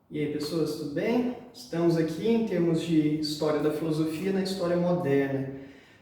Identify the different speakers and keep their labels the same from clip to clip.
Speaker 1: E aí, pessoas, tudo bem? Estamos aqui em termos de história da filosofia na história moderna.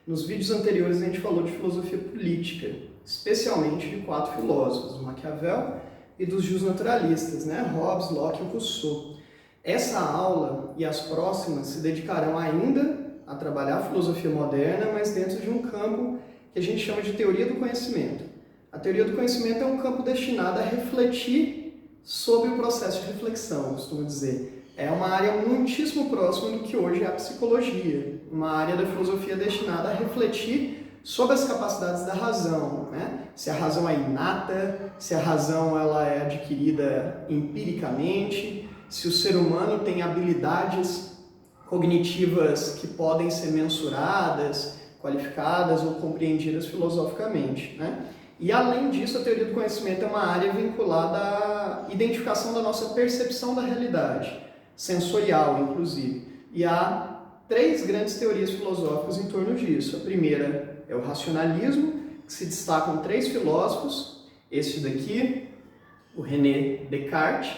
Speaker 1: Nos vídeos anteriores a gente falou de filosofia política, especialmente de 4 filósofos, do Maquiavel e dos justnaturalistas, Hobbes, Locke e Rousseau. Essa aula e as próximas se dedicarão ainda a trabalhar a filosofia moderna, mas dentro de um campo que a gente chama de teoria do conhecimento. A teoria do conhecimento é um campo destinado a refletir sobre o processo de reflexão, costumo dizer. É uma área muitíssimo próxima do que hoje é a psicologia, uma área da filosofia destinada a refletir sobre as capacidades da razão, Se a razão é inata, se a razão ela é adquirida empiricamente, se o ser humano tem habilidades cognitivas que podem ser mensuradas, qualificadas ou compreendidas filosoficamente, E, além disso, a teoria do conhecimento é uma área vinculada à identificação da nossa percepção da realidade, sensorial, inclusive. E há 3 grandes teorias filosóficas em torno disso. A primeira é o racionalismo, que se destacam 3 filósofos. Este daqui, o René Descartes,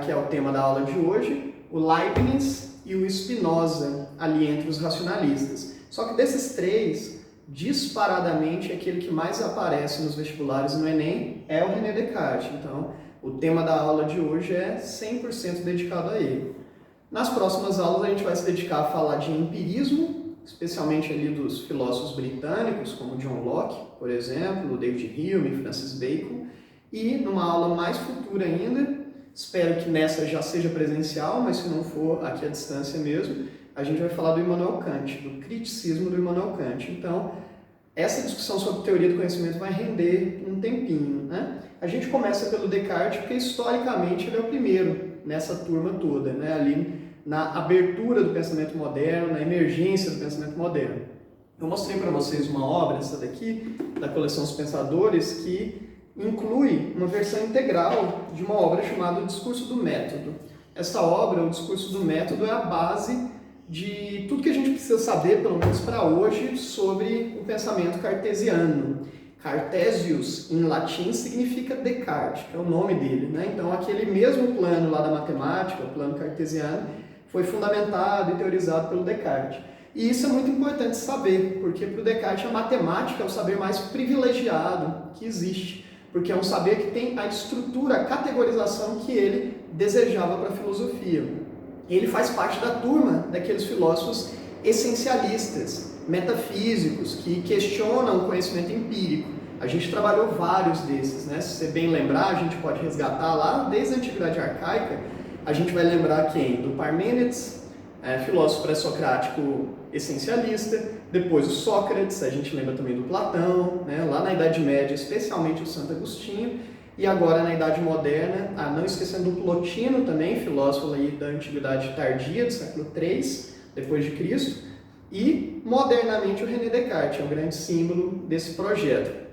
Speaker 1: que é o tema da aula de hoje, o Leibniz e o Spinoza, ali entre os racionalistas. Só que desses 3, disparadamente, aquele que mais aparece nos vestibulares e no Enem é o René Descartes. Então, o tema da aula de hoje é 100% dedicado a ele. Nas próximas aulas, a gente vai se dedicar a falar de empirismo, especialmente ali dos filósofos britânicos, como John Locke, por exemplo, David Hume, Francis Bacon. E, numa aula mais futura ainda, espero que nessa já seja presencial, mas se não for, aqui à distância mesmo, a gente vai falar do Immanuel Kant, do criticismo do Immanuel Kant. Então, essa discussão sobre teoria do conhecimento vai render um tempinho, A gente começa pelo Descartes, porque historicamente ele é o primeiro nessa turma toda, Ali na abertura do pensamento moderno, na emergência do pensamento moderno. Eu mostrei para vocês uma obra, essa daqui, da coleção Os Pensadores, que inclui uma versão integral de uma obra chamada O Discurso do Método. Essa obra, O Discurso do Método, é a base de tudo que a gente precisa saber, pelo menos para hoje, sobre o pensamento cartesiano. Cartesius, em latim, significa Descartes, que é o nome dele, Então, aquele mesmo plano lá da matemática, o plano cartesiano, foi fundamentado e teorizado pelo Descartes. E isso é muito importante saber, porque para o Descartes a matemática é o saber mais privilegiado que existe, porque é um saber que tem a estrutura, a categorização que ele desejava para a filosofia. Ele faz parte da turma daqueles filósofos essencialistas, metafísicos, que questionam o conhecimento empírico. A gente trabalhou vários desses, Se você bem lembrar, a gente pode resgatar lá, desde a Antiguidade Arcaica, a gente vai lembrar quem? Do Parmênides, filósofo pré-socrático essencialista, depois o Sócrates, a gente lembra também do Platão, lá na Idade Média, especialmente o Santo Agostinho, e agora na Idade Moderna, não esquecendo do Plotino também, filósofo aí da Antiguidade Tardia, do século III, depois de Cristo, e modernamente o René Descartes, é o grande símbolo desse projeto,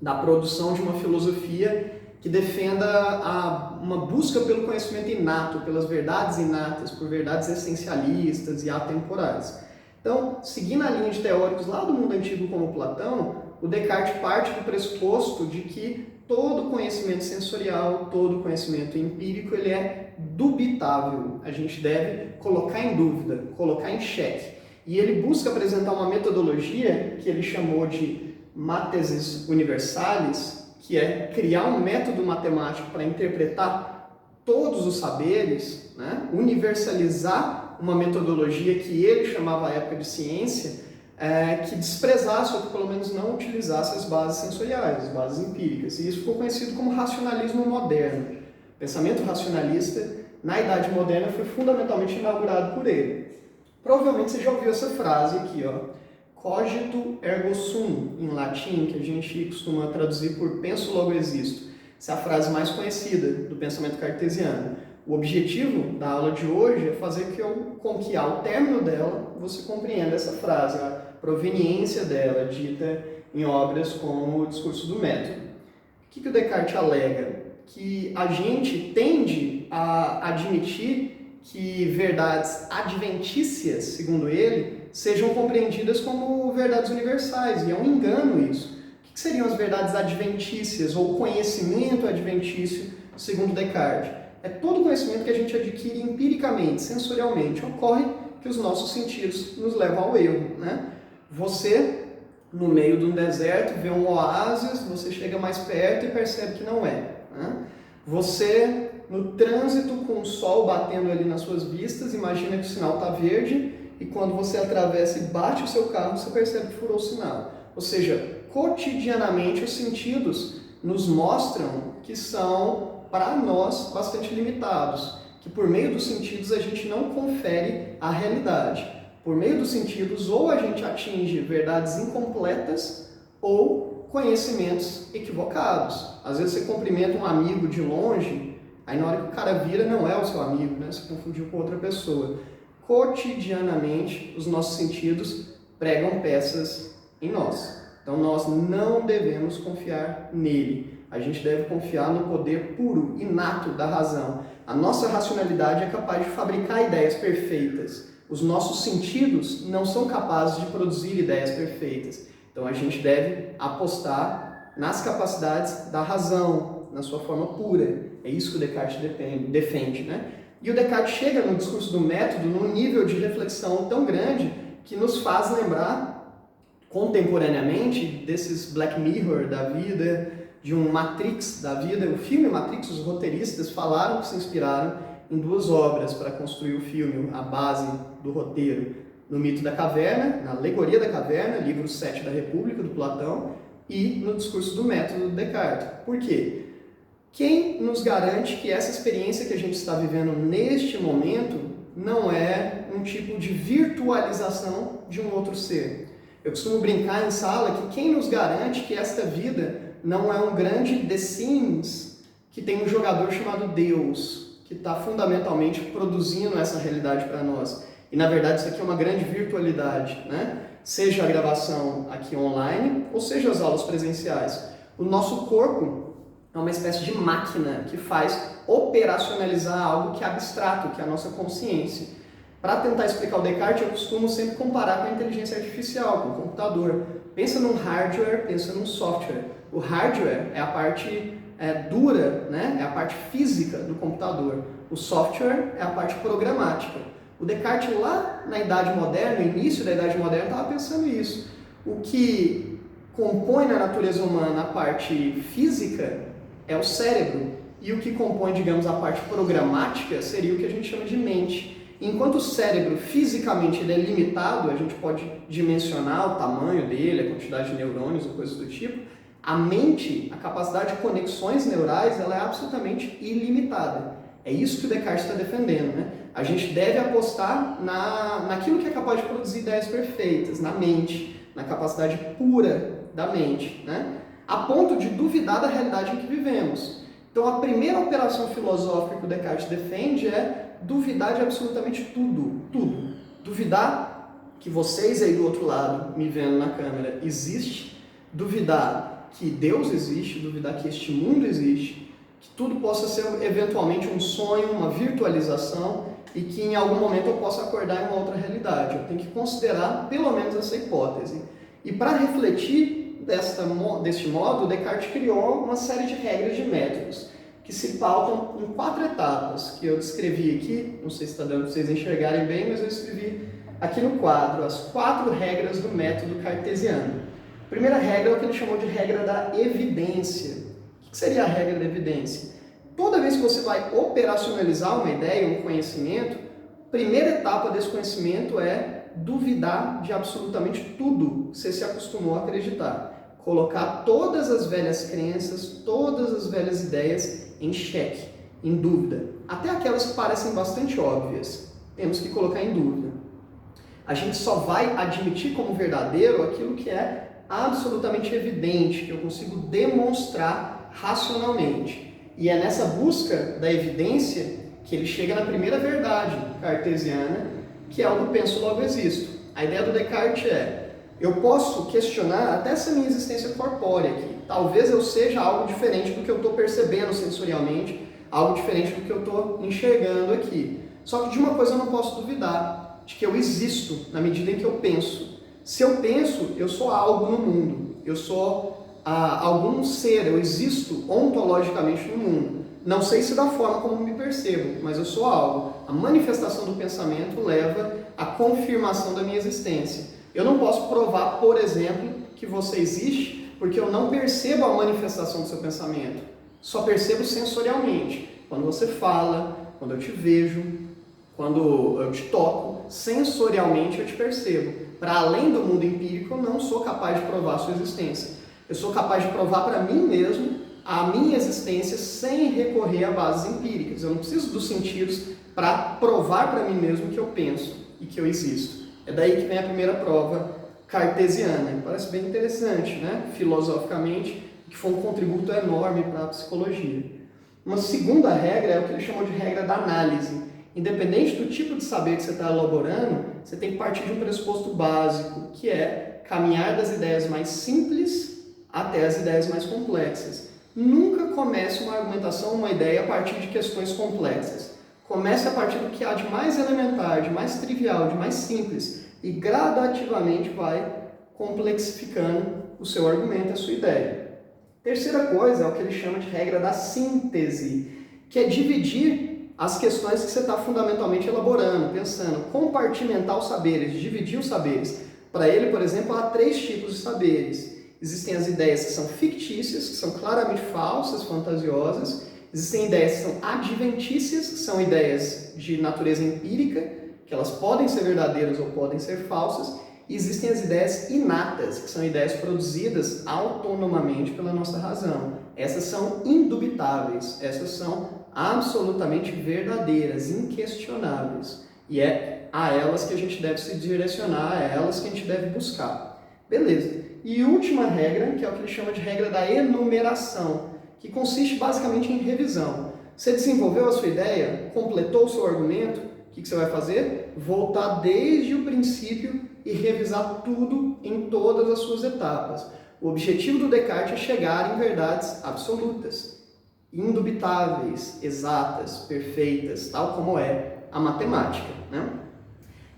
Speaker 1: da produção de uma filosofia que defenda uma busca pelo conhecimento inato, pelas verdades inatas, por verdades essencialistas e atemporais. Então, seguindo a linha de teóricos lá do mundo antigo como Platão, o Descartes parte do pressuposto de que todo conhecimento sensorial, todo conhecimento empírico, ele é dubitável. A gente deve colocar em dúvida, colocar em xeque. E ele busca apresentar uma metodologia que ele chamou de Mathesis Universalis, que é criar um método matemático para interpretar todos os saberes, universalizar uma metodologia que ele chamava à época de ciência, que desprezasse ou que pelo menos não utilizasse as bases sensoriais, as bases empíricas. E isso ficou conhecido como racionalismo moderno. O pensamento racionalista, na Idade Moderna, foi fundamentalmente inaugurado por ele. Provavelmente você já ouviu essa frase aqui, cogito ergo sum, em latim, que a gente costuma traduzir por penso logo existo. Essa é a frase mais conhecida do pensamento cartesiano. O objetivo da aula de hoje é fazer com que ao término dela você compreenda essa frase, a proveniência dela, dita em obras como O Discurso do Método. O que o Descartes alega? Que a gente tende a admitir que verdades adventícias, segundo ele, sejam compreendidas como verdades universais, e é um engano isso. O que seriam as verdades adventícias, ou conhecimento adventício, segundo Descartes? é todo conhecimento que a gente adquire empiricamente, sensorialmente. Ocorre que os nossos sentidos nos levam ao erro, né? Você, no meio de um deserto, vê um oásis, você chega mais perto e percebe que não é, né? Você, no trânsito, com o sol batendo ali nas suas vistas, imagina que o sinal está verde e quando você atravessa e bate o seu carro, você percebe que furou o sinal. Ou seja, cotidianamente os sentidos nos mostram que são, para nós, bastante limitados, que por meio dos sentidos a gente não confere a realidade. Por meio dos sentidos, ou a gente atinge verdades incompletas ou conhecimentos equivocados. Às vezes você cumprimenta um amigo de longe, aí na hora que o cara vira não é o seu amigo, né? Você confundiu com outra pessoa. Cotidianamente, os nossos sentidos pregam peças em nós. Então nós não devemos confiar nele. A gente deve confiar no poder puro, inato da razão. A nossa racionalidade é capaz de fabricar ideias perfeitas. Os nossos sentidos não são capazes de produzir ideias perfeitas. Então a gente deve apostar nas capacidades da razão, na sua forma pura. É isso que o Descartes defende, né? E o Descartes chega no discurso do método num nível de reflexão tão grande que nos faz lembrar contemporaneamente desses Black Mirror da vida, de um Matrix da vida. O filme Matrix, os roteiristas falaram que se inspiraram em duas obras para construir o filme, a base do roteiro, no Mito da Caverna, na Alegoria da Caverna, livro 7 da República, do Platão, e no Discurso do Método, do Descartes. Por quê? Quem nos garante que essa experiência que a gente está vivendo neste momento não é um tipo de virtualização de um outro ser? Eu costumo brincar em sala que quem nos garante que esta vida não é um grande The Sims que tem um jogador chamado Deus, que está fundamentalmente produzindo essa realidade para nós. E na verdade isso aqui é uma grande virtualidade, né? Seja a gravação aqui online, ou seja as aulas presenciais. O nosso corpo é uma espécie de máquina que faz operacionalizar algo que é abstrato, que é a nossa consciência. Para tentar explicar o Descartes, eu costumo sempre comparar com a inteligência artificial, com o computador. Pensa num hardware, pensa num software. O hardware é a parte dura, né? É a parte física do computador. O software é a parte programática. O Descartes, lá na Idade Moderna, no início da Idade Moderna, estava pensando isso. O que compõe na natureza humana a parte física é o cérebro. E o que compõe, digamos, a parte programática seria o que a gente chama de mente. Enquanto o cérebro, fisicamente, ele é limitado, a gente pode dimensionar o tamanho dele, a quantidade de neurônios ou coisas do tipo, a mente, a capacidade de conexões neurais, ela é absolutamente ilimitada. É isso que o Descartes está defendendo, né? A gente deve apostar naquilo que é capaz de produzir ideias perfeitas, na mente, na capacidade pura da mente, né? A ponto de duvidar da realidade em que vivemos. Então, a primeira operação filosófica que o Descartes defende é duvidar de absolutamente tudo, tudo. Duvidar que vocês aí do outro lado, me vendo na câmera, existe, duvidar que Deus existe, duvidar que este mundo existe, que tudo possa ser eventualmente um sonho, uma virtualização e que em algum momento eu possa acordar em uma outra realidade. Eu tenho que considerar pelo menos essa hipótese. E para refletir deste modo, Descartes criou uma série de regras de métodos que se pautam em 4 etapas, que eu descrevi aqui, não sei se está dando para vocês enxergarem bem, mas eu escrevi aqui no quadro, as 4 regras do método cartesiano. A primeira regra é o que ele chamou de regra da evidência. O que seria a regra da evidência? Toda vez que você vai operacionalizar uma ideia, um conhecimento, a primeira etapa desse conhecimento é duvidar de absolutamente tudo que você se acostumou a acreditar. Colocar todas as velhas crenças, todas as velhas ideias em xeque, em dúvida. Até aquelas que parecem bastante óbvias, temos que colocar em dúvida. A gente só vai admitir como verdadeiro aquilo que é absolutamente evidente, que eu consigo demonstrar racionalmente. E é nessa busca da evidência que ele chega na primeira verdade cartesiana, que é o do penso logo existo. A ideia do Descartes é: eu posso questionar até essa minha existência corpórea aqui. Talvez eu seja algo diferente do que eu estou percebendo sensorialmente, algo diferente do que eu estou enxergando aqui. Só que de uma coisa eu não posso duvidar, de que eu existo na medida em que eu penso. Se eu penso, eu sou algo no mundo, eu sou algum ser, eu existo ontologicamente no mundo. Não sei se da forma como me percebo, mas eu sou algo. A manifestação do pensamento leva à confirmação da minha existência. Eu não posso provar, por exemplo, que você existe, porque eu não percebo a manifestação do seu pensamento. Só percebo sensorialmente. Quando você fala, quando eu te vejo, quando eu te toco, sensorialmente eu te percebo. Para além do mundo empírico, eu não sou capaz de provar a sua existência. Eu sou capaz de provar para mim mesmo a minha existência sem recorrer a bases empíricas. Eu não preciso dos sentidos para provar para mim mesmo que eu penso e que eu existo. É daí que vem a primeira prova cartesiana. Parece bem interessante, né? Filosoficamente, que foi um contributo enorme para a psicologia. Uma segunda regra é o que eles chamam de regra da análise. Independente do tipo de saber que você está elaborando, você tem que partir de um pressuposto básico, que é caminhar das ideias mais simples até as ideias mais complexas. Nunca comece uma argumentação, uma ideia a partir de questões complexas. Comece a partir do que há de mais elementar, de mais trivial, de mais simples e gradativamente vai complexificando o seu argumento, a sua ideia. Terceira coisa é o que ele chama de regra da síntese, que é dividir as questões que você está fundamentalmente elaborando, pensando, compartimentar os saberes, dividir os saberes. Para ele, por exemplo, há 3 tipos de saberes. Existem as ideias que são fictícias, que são claramente falsas, fantasiosas. Existem ideias que são adventícias, que são ideias de natureza empírica, que elas podem ser verdadeiras ou podem ser falsas. E existem as ideias inatas, que são ideias produzidas autonomamente pela nossa razão. Essas são indubitáveis, essas são absolutamente verdadeiras, inquestionáveis. E é a elas que a gente deve se direcionar, é elas que a gente deve buscar. Beleza. E última regra, que é o que ele chama de regra da enumeração, que consiste basicamente em revisão. Você desenvolveu a sua ideia, completou o seu argumento, o que você vai fazer? Voltar desde o princípio e revisar tudo em todas as suas etapas. O objetivo do Descartes é chegar em verdades absolutas, indubitáveis, exatas, perfeitas, tal como é a matemática, né?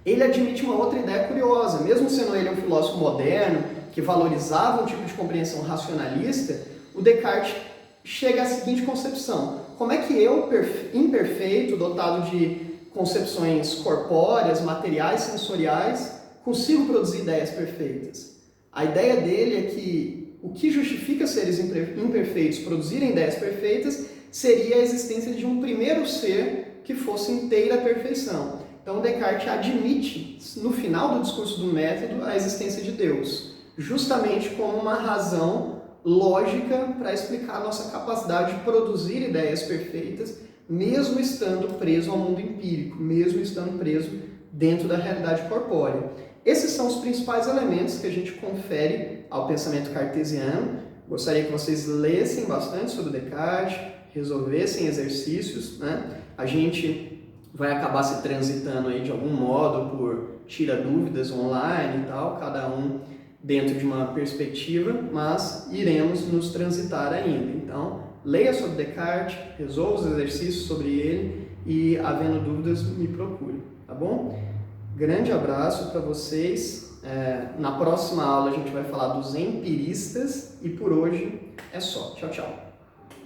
Speaker 1: Ele admite uma outra ideia curiosa, mesmo sendo ele um filósofo moderno, que valorizava um tipo de compreensão racionalista, o Descartes chega à seguinte concepção: como é que eu, imperfeito, dotado de concepções corpóreas, materiais, sensoriais, consigo produzir ideias perfeitas? A ideia dele é que o que justifica seres imperfeitos produzirem ideias perfeitas seria a existência de um primeiro ser que fosse inteira perfeição. Então Descartes admite, no final do discurso do método, a existência de Deus, justamente como uma razão lógica para explicar a nossa capacidade de produzir ideias perfeitas, mesmo estando preso ao mundo empírico, mesmo estando preso dentro da realidade corpórea. Esses são os principais elementos que a gente confere ao pensamento cartesiano. Gostaria que vocês lessem bastante sobre Descartes, resolvessem exercícios, né? A gente vai acabar se transitando aí de algum modo por tira-dúvidas online e tal, cada um dentro de uma perspectiva, mas iremos nos transitar ainda. Então, leia sobre Descartes, resolva os exercícios sobre ele e, havendo dúvidas, me procure, tá bom? Grande abraço para vocês. Na próxima aula a gente vai falar dos empiristas e por hoje é só. Tchau, tchau.